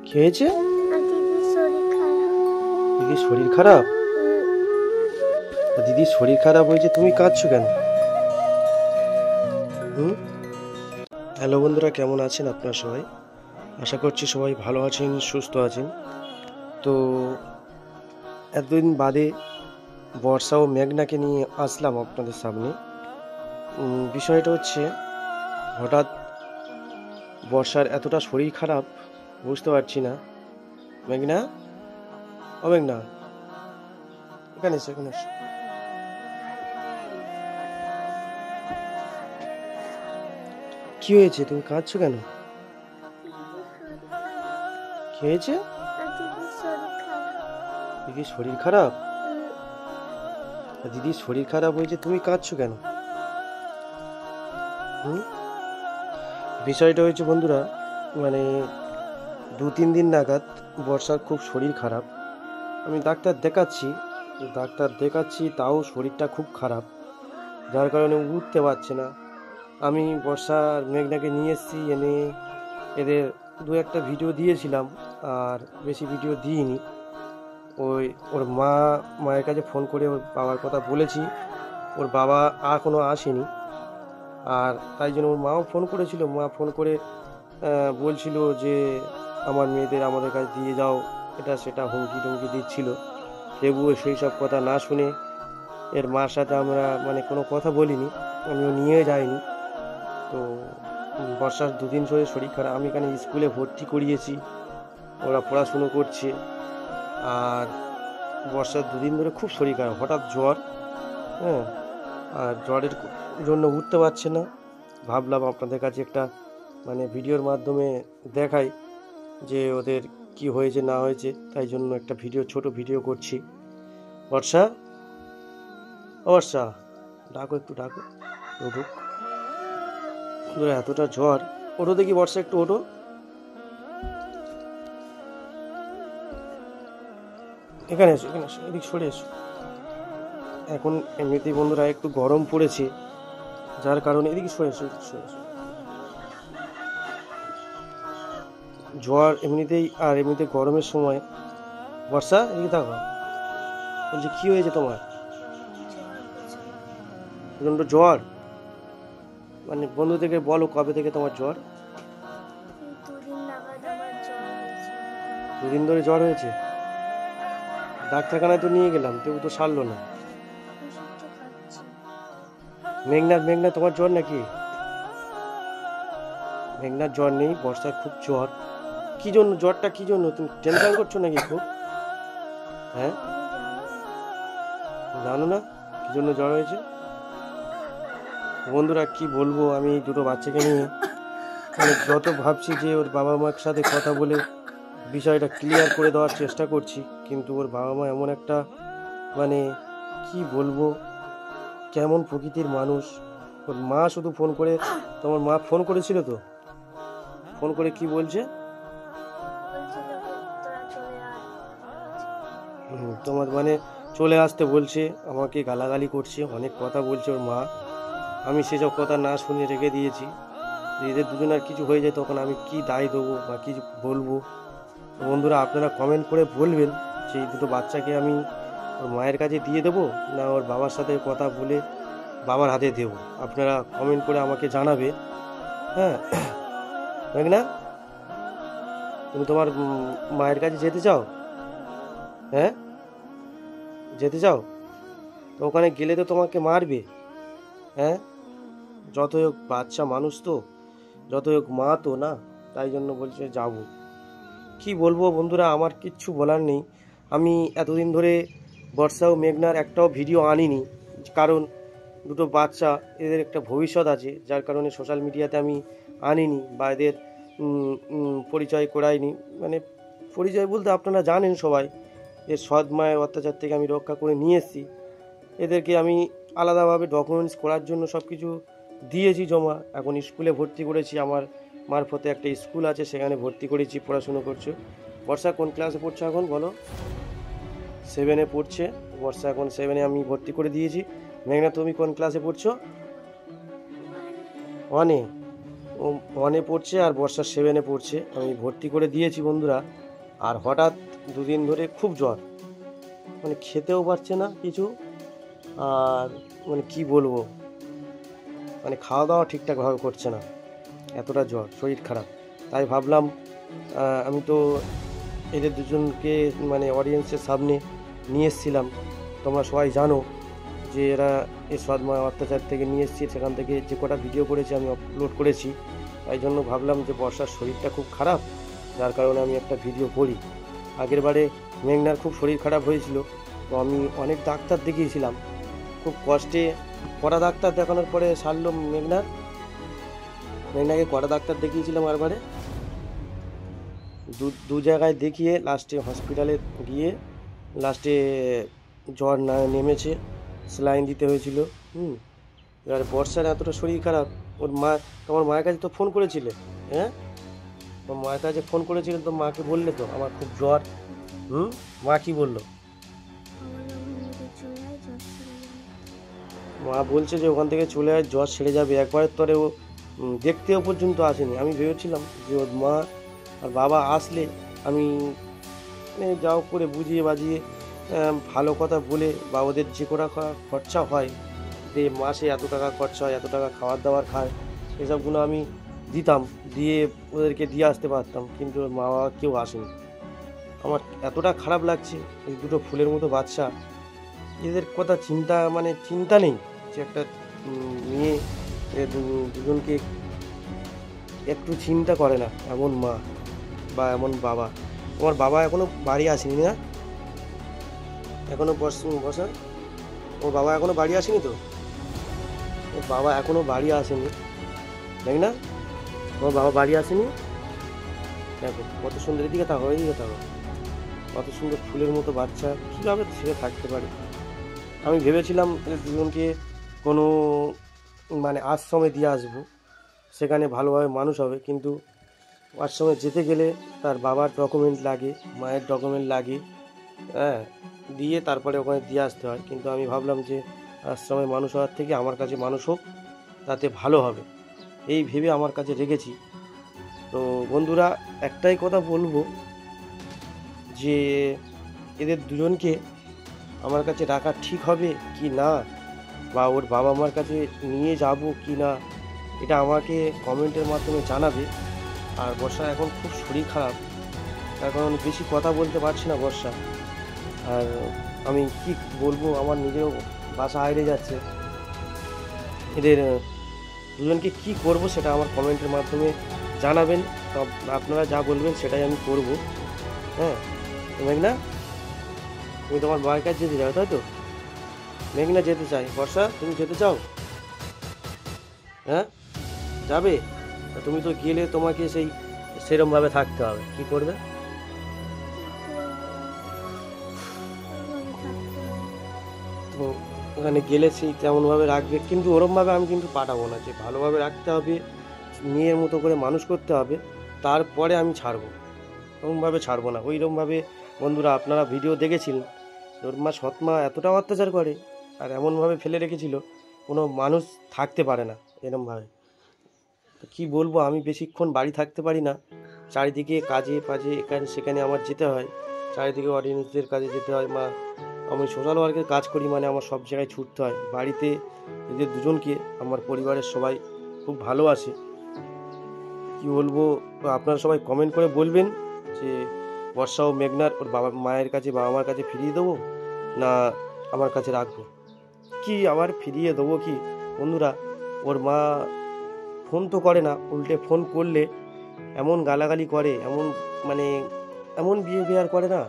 কি হয়েছে? দিদির শরীর খারাপ? দিদির শরীর খারাপ হয়েছে, তুমি কাঁদছো কেন? হ্যালো বন্ধুরা, কেমন আছেন আপনারা সবাই? আশা করছি সবাই ভালো আছেন, সুস্থ আছেন। তো এতদিন বাদে বর্ষা ও মেঘনাকে নিয়ে আসলাম আপনাদের সামনে। বিষয়টা হচ্ছে, হঠাৎ বর্ষার এতটা শরীর খারাপ, বুঝতে পারছি না। মেঘনা, ও মেঘনা, এখানে এসো, এখানে এসো। কি হয়েছে, তুমি কাঁদছো কেন? কি হয়েছে? দিদির শরীর খারাপ? দিদির শরীর খারাপ হয়েছে, তুমি কাঁদছো কেন? বিষয়টা হয়েছে বন্ধুরা, মানে 2-3 দিন নাগাদ বর্ষার খুব শরীর খারাপ। আমি ডাক্তার দেখাচ্ছি, তাও শরীরটা খুব খারাপ, যার কারণে উঠতে পারছে না। আমি বর্ষার মেঘনাকে নিয়ে এসেছি, এনে এদের 2-1টা ভিডিও দিয়েছিলাম, আর বেশি ভিডিও দিইনি। ওর মায়ের কাছে ফোন করে ওর বাবার কথা বলেছি। ওর বাবা এখনও আসেনি, আর তাই জন্য ওর মাও ফোন করেছিল। মা ফোন করে বলছিল যে আমার মেয়েদের আমাদের কাছে দিয়ে যাও, এটা সেটা হুমকি টুমকি দিচ্ছিল। তবুও সেই সব কথা না শুনে এর মার সাথে আমরা কোনো কথা বলিনি, আমিও নিয়ে যাইনি। তো বর্ষার 2 দিন ধরে শরীর খারাপ, আমি এখানে স্কুলে ভর্তি করিয়েছি, ওরা পড়াশুনো করছে। আর বর্ষার 2 দিন ধরে খুব শরীর খারাপ, হঠাৎ জ্বর, হ্যাঁ, আর জ্বরের জন্য উঠতে পারছে না। ভাবলাম আপনাদের কাছে একটা ভিডিওর মাধ্যমে দেখাই যে ওদের কি হয়েছে না হয়েছে, তাই জন্য একটা ছোট ভিডিও করছি। বর্ষা, বর্ষা, ডাকো, একটু ডাকো, উঠুক। এতটা জ্বর, ওঠো দেখি বর্ষা, একটু ওঠো। এখানে এসো, এখানে এসো, এদিক সরে এসো। এখন এমনিতেই বন্ধুরা একটু গরম পড়েছে, যার কারণে এদিকে সরে এসো, জ্বর এমনিতেই, আর এমনিতে গরমের সময়। বর্ষা, এদিকে থাকো, বলছি কি হয়েছে তোমার? প্রচণ্ড জ্বর? বন্ধুদেরকে বলো কবে থেকে তোমার জ্বর? 2 দিন ধরে জ্বর হয়েছে? ডাক্তারখানায় তো নিয়ে গেলাম, তবু তো সারলো না। মেঘনা, তোমার জ্বর নাকি? মেঘনার জ্বর নেই, বর্ষার খুব জ্বর। কি জন্য জ্বরটা, কি জন্য? তুমি টেনশন করছো নাকি খুব? হ্যাঁ, জানো না কি জন্য জ্বর হয়েছে? বন্ধুরা কি বলবো, আমি এই 2টো বাচ্চাকে নিয়ে যত ভাবছি যে ওর বাবা মার সাথে কথা বলে বিষয়টা ক্লিয়ার করে দেওয়ার চেষ্টা করছি, কিন্তু ওর বাবা মা এমন একটা কি বলবো, কেমন প্রকৃতির মানুষ। ওর মা শুধু ফোন করে, তোমার মা ফোন করেছিল তো, ফোন করে কি বলছে? তোমার চলে আসতে বলছে, আমাকে গালাগালি করছে, অনেক কথা বলছে ওর মা। আমি সেসব কথা না শুনে রেখে দিয়েছি। এদের দুজনের কিছু হয়ে যায় তখন আমি কি দায় দেবো বা কি বলবো? বন্ধুরা আপনারা কমেন্ট করে বলবেন যে এই 2টো বাচ্চাকে আমি ওর মায়ের কাছে দিয়ে দেবো, না ওর বাবার সাথে কথা বলে বাবার হাতে দেব। আপনারা কমেন্ট করে আমাকে জানাবে। হ্যাঁ মেঘনা, তুমি তোমার মায়ের কাছে যেতে চাও? হ্যাঁ, যেতে চাও তো? ওখানে গেলে তো তোমাকে মারবে। হ্যাঁ, যতই হোক বাচ্চা মানুষ তো, যতই হোক মা তো না, তাই জন্য বলছে যাবো। কি বলবো বন্ধুরা, আমার কিচ্ছু বলার নেই। আমি এতদিন ধরে বর্ষা ও মেঘনার একটাও ভিডিও আনিনি, কারণ 2টো বাচ্চা, এদের একটা ভবিষ্যৎ আছে, যার কারণে সোশ্যাল মিডিয়াতে আমি আনিনি বা এদের পরিচয় করাইনি। পরিচয় বলতে আপনারা জানেন সবাই, এর সৎ মায়ের অত্যাচার থেকে আমি রক্ষা করে নিয়ে এসেছি। এদেরকে আমি আলাদাভাবে ডকুমেন্টস করার জন্য সব কিছু দিয়েছি জমা। এখন স্কুলে ভর্তি করেছি, আমার মারফতে একটা স্কুল আছে, সেখানে ভর্তি করেছি, পড়াশুনো করছে। বর্ষা কোন ক্লাসে পড়ছে এখন বলো? 7-এ পড়ছে বর্ষা, এখন 7-এ আমি ভর্তি করে দিয়েছি। মেঘনা, তুমি কোন ক্লাসে পড়ছো? 1-এ? ও 1-এ পড়ছে আর বর্ষা 7-এ পড়ছে। আমি ভর্তি করে দিয়েছি বন্ধুরা। আর হঠাৎ 2 দিন ধরে খুব জ্বর, মানে খেতেও পারছে না কিছু। আর মানে কি বলবো, মানে খাওয়া দাওয়া ঠিকঠাকভাবে করছে না, এতটা জ্বর, শরীর খারাপ। তাই ভাবলাম আমি তো এদের দুজনকে মানে অডিয়েন্সের সামনে নিয়ে এসেছিলাম। তোমরা সবাই জানো যে এরা এই সৎমা অত্যাচার থেকে নিয়ে এসেছি, সেখান থেকে যে কটা ভিডিও করেছি আমি আপলোড করেছি। তাই জন্য ভাবলাম যে বর্ষার শরীরটা খুব খারাপ, যার কারণে আমি একটা ভিডিও করি। আগের বারে মেঘনার খুব শরীর খারাপ হয়েছিল, তো আমি অনেক ডাক্তার দেখিয়েছিলাম, খুব কষ্টে কড়া ডাক্তার দেখানোর পরে সারলো মেঘনাকে কড়া ডাক্তার দেখিয়েছিলাম। আরবারে দু জায়গায় দেখিয়ে লাস্টে হসপিটালে গিয়ে লাস্টে জ্বর না নেমেছে, স্যালাইন দিতে হয়েছিল। এবার বর্ষার এতটা শরীর খারাপ, ওর মা, তোমার মায়ের কাছে তো ফোন করেছিলে? হ্যাঁ, তোমার মায়ের কাছে ফোন করেছিলে তো, মাকে বললে তো আমার খুব জ্বর? মা কি বললো? মা বলছে যে ওখান থেকে চলে আয়, জ্বর সেরে যাবে। একবারের তরে ও দেখতেও পর্যন্ত আসেনি। আমি ভেবেছিলাম যে ওর মা আর বাবা আসলে আমি যাও করে বুঝিয়ে বাজিয়ে ভালো কথা বলে, বা ওদের যে কটা খরচা হয়, যে মাসে এত টাকা খরচা হয়, এত টাকা খাবার দাবার খায়, এসবগুলো আমি দিতাম, দিয়ে ওদেরকে দিয়ে আসতে পারতাম। কিন্তু ওর মা বাবা কেউ আসেনি। আমার এতটা খারাপ লাগছে, এই দুটো ফুলের মতো বাচ্চা, এদের কথা চিন্তা নেই যে একটা মেয়ে দুজনকে একটু চিন্তা করে না, এমন মা বা এমন বাবা। তোমার বাবা এখনো বাড়ি আসেনি না? এখনো বসা, ওর বাবা এখনো বাড়ি আসেনি তো? ওর বাবা এখনো বাড়ি আসেনি, দেখ না, তোমার বাবা বাড়ি আসেনি। দেখো কত সুন্দর, এদিকে থাকো, এদিকে থাকো, কত সুন্দর ফুলের মতো বাচ্চা, কীভাবে ছেড়ে থাকতে পারে। আমি ভেবেছিলাম দুজনকে কোনো মানে আশ্রমে দিয়ে আসবো, সেখানে ভালোভাবে মানুষ হবে। কিন্তু আশ্রমে যেতে গেলে তার বাবার ডকুমেন্ট লাগে, মায়ের ডকুমেন্ট লাগে, হ্যাঁ, দিয়ে তারপরে ওখানে দিয়ে আসতে হয়। কিন্তু আমি ভাবলাম যে আশ্রমে মানুষ হওয়ার থেকে আমার কাছে মানুষ হোক, তাতে ভালো হবে, এই ভেবে আমার কাছে রেখেছি। তো বন্ধুরা, একটাই কথা বলবো যে এদের দুজনকে আমার কাছে রাখা ঠিক হবে কি না, বা ওর বাবা মার কাছে নিয়ে যাব কি না, এটা আমাকে কমেন্টের মাধ্যমে জানাবে। আর বর্ষা এখন খুব শরীর খারাপ, তার কারণ বেশি কথা বলতে পারছি না বর্ষা। আর আমি কি বলবো, আমার নিজেরও ভাষা হারিয়ে যাচ্ছে। এদের দুজনকে কি করব সেটা আমার কমেন্টের মাধ্যমে জানাবেন। আপনারা যা বলবেন সেটাই আমি করব। হ্যাঁ, মেঘনা, তুমি তোমার বাবার কাছে যেতে চাও, তাই তো? মেঘনা যেতে চাই। বর্ষা, তুমি যেতে চাও? হ্যাঁ, যাবে? তুমি তো গেলে তোমাকে সেরমভাবে থাকতে হবে, কি করবে? তো ওখানে গেলে তেমনভাবে রাখবে, কিন্তু ওরমভাবে আমি কিন্তু পাঠাবো না, যে ভালোভাবে রাখতে হবে, মেয়ের মতো করে মানুষ করতে হবে, তারপরে আমি ছাড়বো। ওরমভাবে ছাড়বো না। ওইরকমভাবে বন্ধুরা আপনারা ভিডিও দেখেছিলেন, ওর মা সৎমা এতটা অত্যাচার করে আর এমনভাবে ফেলে রেখেছিল, কোনো মানুষ থাকতে পারে না এরমভাবে। তো কী বলবো, আমি বেশিক্ষণ বাড়ি থাকতে পারি না, চারিদিকে কাজে পাজে এখানে সেখানে আমার যেতে হয়, চারিদিকে অডিয়েন্সদের কাজে যেতে হয়। আমি সোশ্যাল ওয়ার্কের কাজ করি, মানে আমার সব জায়গায় ছুটতে হয়। বাড়িতে এদের দুজনকে আমার পরিবারের সবাই খুব ভালোবাসে। কী বলবো, আপনারা সবাই কমেন্ট করে বলবেন যে বর্ষা ও মেঘনার ওর বাবা মায়ের কাছে, বাবা মার কাছে ফিরিয়ে দেবো না আমার কাছে রাখবো। কি আবার ফিরিয়ে দেবো কি বন্ধুরা? ওর মা ফোন তো করে না, উল্টে ফোন করলে এমন গালাগালি করে, এমন বিহেভিয়ার করে না,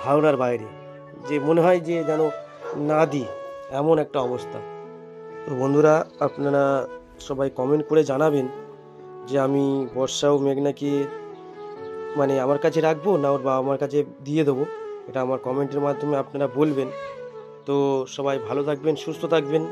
ধারণার বাইরে, যে মনে হয় যে যেন না দিই, এমন একটা অবস্থা। তো বন্ধুরা, আপনারা সবাই কমেন্ট করে জানাবেন যে আমি বর্ষা ও মেঘনাকে আমার কাছে রাখবো না ওর বাবা মার কাছে দিয়ে দেবো। এটা আমার কমেন্টের মাধ্যমে আপনারা বলবেন। তো সবাই ভালো থাকবেন, সুস্থ থাকবেন।